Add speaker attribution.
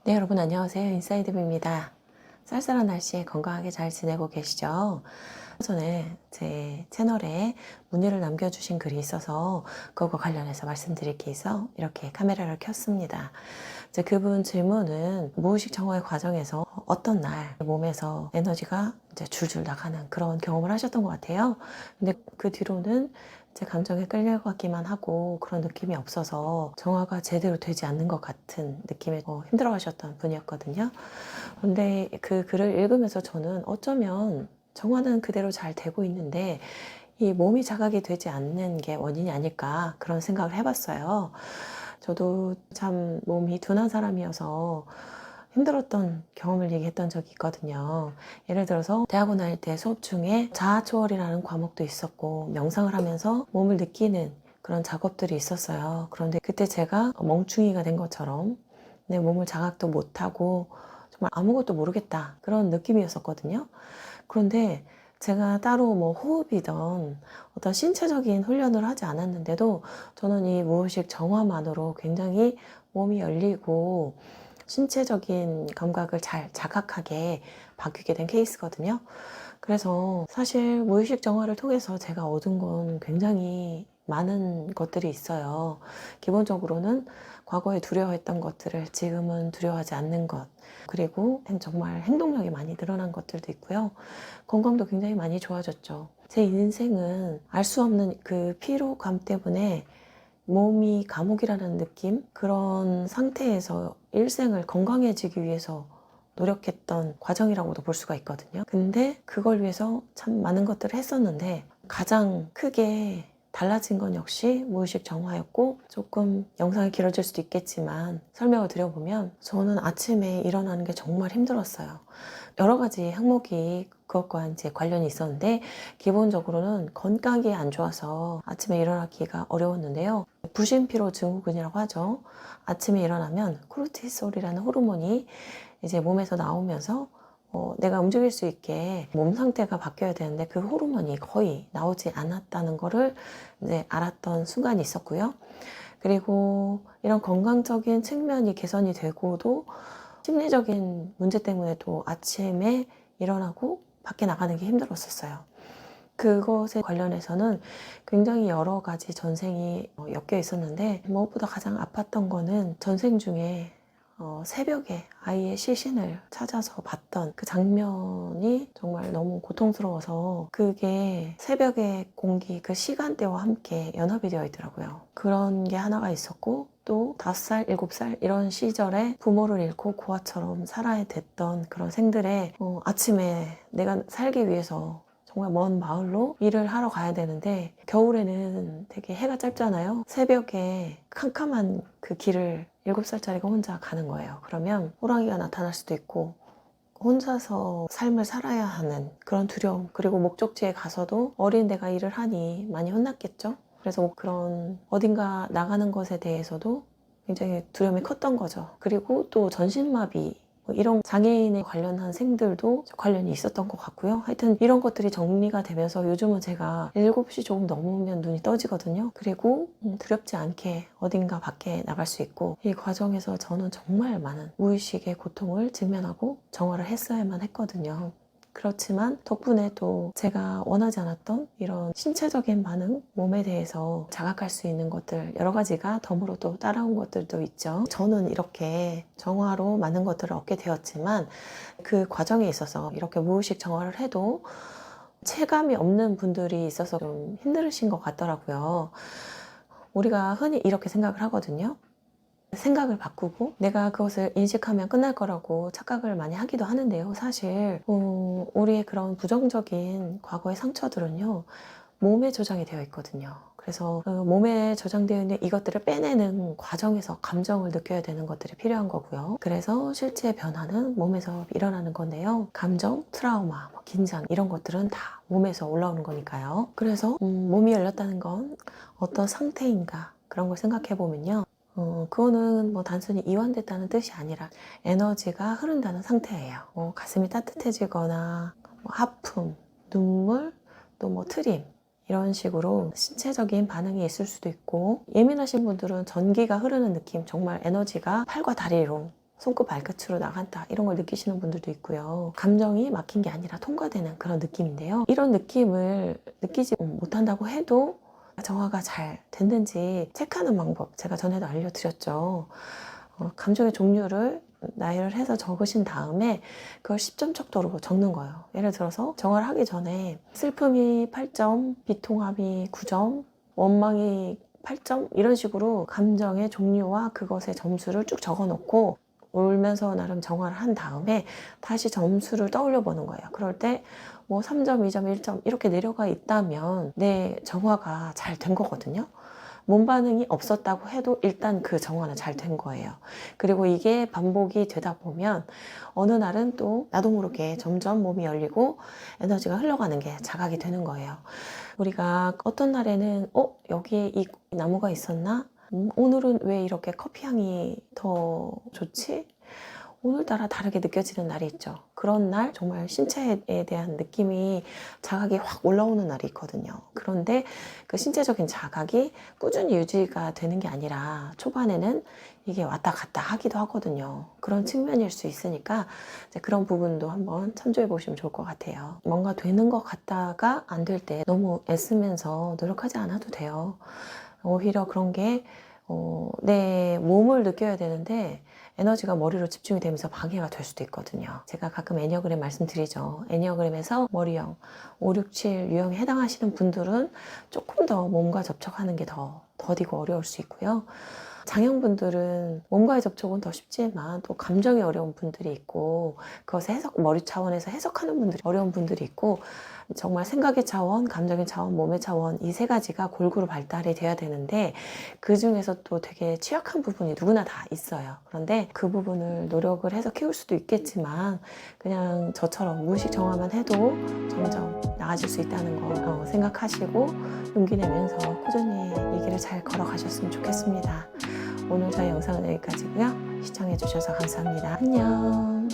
Speaker 1: 네, 여러분 안녕하세요. 인사이드입니다. 쌀쌀한 날씨에 건강하게 잘 지내고 계시죠? 전에 제 채널에 문의를 남겨주신 글이 있어서 그거 관련해서 말씀드릴 게 있어 이렇게 카메라를 켰습니다. 이제 그분 질문은 무의식 정화의 과정에서 어떤 날 몸에서 에너지가 이제 줄줄 나가는 그런 경험을 하셨던 것 같아요. 근데 그 뒤로는 제 감정에 끌려가기만 하고 그런 느낌이 없어서 정화가 제대로 되지 않는 것 같은 느낌에 힘들어 하셨던 분이었거든요. 근데 그 글을 읽으면서 저는 어쩌면 정화는 그대로 잘 되고 있는데 이 몸이 자각이 되지 않는 게 원인이 아닐까 그런 생각을 해봤어요. 저도 참 몸이 둔한 사람이어서 힘들었던 경험을 얘기했던 적이 있거든요. 예를 들어서 대학원 다닐 때 수업 중에 자아초월이라는 과목도 있었고 명상을 하면서 몸을 느끼는 그런 작업들이 있었어요. 그런데 그때 제가 멍충이가 된 것처럼 내 몸을 자각도 못하고 정말 아무것도 모르겠다 그런 느낌이었었거든요. 그런데 제가 따로 뭐 호흡이든 어떤 신체적인 훈련을 하지 않았는데도 저는 이 무의식 정화만으로 굉장히 몸이 열리고 신체적인 감각을 잘 자각하게 바뀌게 된 케이스거든요. 그래서 사실 무의식 정화를 통해서 제가 얻은 건 굉장히 많은 것들이 있어요. 기본적으로는 과거에 두려워했던 것들을 지금은 두려워하지 않는 것, 그리고 정말 행동력이 많이 늘어난 것들도 있고요. 건강도 굉장히 많이 좋아졌죠. 제 인생은 알 수 없는 그 피로감 때문에 몸이 감옥이라는 느낌? 그런 상태에서 일생을 건강해지기 위해서 노력했던 과정이라고도 볼 수가 있거든요. 근데 그걸 위해서 참 많은 것들을 했었는데 가장 크게 달라진 건 역시 무의식 정화였고, 조금 영상이 길어질 수도 있겠지만 설명을 드려보면 저는 아침에 일어나는 게 정말 힘들었어요. 여러 가지 항목이 그것과 이제 관련이 있었는데, 기본적으로는 건강이 안 좋아서 아침에 일어나기가 어려웠는데요. 부신피로 증후군이라고 하죠. 아침에 일어나면 코르티솔이라는 호르몬이 이제 몸에서 나오면서 내가 움직일 수 있게 몸 상태가 바뀌어야 되는데 그 호르몬이 거의 나오지 않았다는 거를 이제 알았던 순간이 있었고요. 그리고 이런 건강적인 측면이 개선이 되고도 심리적인 문제 때문에 또 아침에 일어나고 밖에 나가는 게 힘들었었어요. 그것에 관련해서는 굉장히 여러 가지 전생이 엮여 있었는데, 무엇보다 가장 아팠던 거는 전생 중에 새벽에 아이의 시신을 찾아서 봤던 그 장면이 정말 너무 고통스러워서, 그게 새벽의 공기 그 시간대와 함께 연합이 되어 있더라고요. 그런 게 하나가 있었고, 또 5살, 7살 이런 시절에 부모를 잃고 고아처럼 살아야 됐던 그런 생들의 아침에 내가 살기 위해서 정말 먼 마을로 일을 하러 가야 되는데, 겨울에는 되게 해가 짧잖아요. 새벽에 캄캄한 그 길을 7살짜리가 혼자 가는 거예요. 그러면 호랑이가 나타날 수도 있고 혼자서 삶을 살아야 하는 그런 두려움, 그리고 목적지에 가서도 어린 내가 일을 하니 많이 혼났겠죠. 그래서 뭐 그런 어딘가 나가는 것에 대해서도 굉장히 두려움이 컸던 거죠. 그리고 또 전신마비 뭐 이런 장애인에 관련한 생들도 관련이 있었던 것 같고요. 하여튼 이런 것들이 정리가 되면서 요즘은 제가 7시 조금 넘으면 눈이 떠지거든요. 그리고 두렵지 않게 어딘가 밖에 나갈 수 있고, 이 과정에서 저는 정말 많은 무의식의 고통을 직면하고 정화를 했어야만 했거든요. 그렇지만 덕분에 또 제가 원하지 않았던 이런 신체적인 반응, 몸에 대해서 자각할 수 있는 것들 여러 가지가 덤으로 또 따라온 것들도 있죠. 저는 이렇게 정화로 많은 것들을 얻게 되었지만, 그 과정에 있어서 이렇게 무의식 정화를 해도 체감이 없는 분들이 있어서 좀 힘들으신 것 같더라고요. 우리가 흔히 이렇게 생각을 하거든요. 생각을 바꾸고 내가 그것을 인식하면 끝날 거라고 착각을 많이 하기도 하는데요. 사실 우리의 그런 부정적인 과거의 상처들은요, 몸에 저장이 되어 있거든요. 그래서 몸에 저장되어 있는 이것들을 빼내는 과정에서 감정을 느껴야 되는 것들이 필요한 거고요. 그래서 실제 변화는 몸에서 일어나는 건데요. 감정, 트라우마, 긴장 이런 것들은 다 몸에서 올라오는 거니까요. 그래서 몸이 열렸다는 건 어떤 상태인가 그런 걸 생각해 보면요. 그거는 뭐 단순히 이완됐다는 뜻이 아니라 에너지가 흐른다는 상태예요. 가슴이 따뜻해지거나 하품, 눈물, 또 뭐 트림 이런 식으로 신체적인 반응이 있을 수도 있고, 예민하신 분들은 전기가 흐르는 느낌, 정말 에너지가 팔과 다리로 손끝 발끝으로 나간다 이런 걸 느끼시는 분들도 있고요. 감정이 막힌 게 아니라 통과되는 그런 느낌인데요. 이런 느낌을 느끼지 못한다고 해도 정화가 잘 됐는지 체크하는 방법 제가 전에도 알려드렸죠. 감정의 종류를 나열을 해서 적으신 다음에 그걸 10점 척도로 적는 거예요. 예를 들어서 정화를 하기 전에 슬픔이 8점, 비통함이 9점, 원망이 8점 이런 식으로 감정의 종류와 그것의 점수를 쭉 적어 놓고 울면서 나름 정화를 한 다음에 다시 점수를 떠올려 보는 거예요. 그럴 때 뭐 3점, 2점, 1점 이렇게 내려가 있다면 내 정화가 잘 된 거거든요. 몸 반응이 없었다고 해도 일단 그 정화는 잘 된 거예요. 그리고 이게 반복이 되다 보면 어느 날은 또 나도 모르게 점점 몸이 열리고 에너지가 흘러가는 게 자각이 되는 거예요. 우리가 어떤 날에는 여기에 이 나무가 있었나? 오늘은 왜 이렇게 커피 향이 더 좋지? 오늘따라 다르게 느껴지는 날이 있죠. 그런 날 정말 신체에 대한 느낌이 자각이 확 올라오는 날이 있거든요. 그런데 그 신체적인 자각이 꾸준히 유지가 되는 게 아니라 초반에는 이게 왔다 갔다 하기도 하거든요. 그런 측면일 수 있으니까 이제 그런 부분도 한번 참조해 보시면 좋을 것 같아요. 뭔가 되는 것 같다가 안 될 때 너무 애쓰면서 노력하지 않아도 돼요. 오히려 그런 게 내 몸을 느껴야 되는데 에너지가 머리로 집중이 되면서 방해가 될 수도 있거든요. 제가 가끔 애니어그램 말씀드리죠. 애니어그램에서 머리형 5, 6, 7 유형에 해당하시는 분들은 조금 더 몸과 접촉하는 게 더디고 어려울 수 있고요. 장형분들은 몸과의 접촉은 더 쉽지만 또 감정이 어려운 분들이 있고 그것을 머리 차원에서 해석하는 분들이 어려운 분들이 있고 정말 생각의 차원, 감정의 차원, 몸의 차원 이 세 가지가 골고루 발달이 돼야 되는데 그 중에서 또 되게 취약한 부분이 누구나 다 있어요. 그런데 그 부분을 노력을 해서 키울 수도 있겠지만 그냥 저처럼 무의식 정화만 해도 점점 나아질 수 있다는 거 생각하시고 용기 내면서 꾸준히 이 길을 잘 걸어가셨으면 좋겠습니다. 오늘 저희 영상은 여기까지고요. 시청해주셔서 감사합니다. 안녕.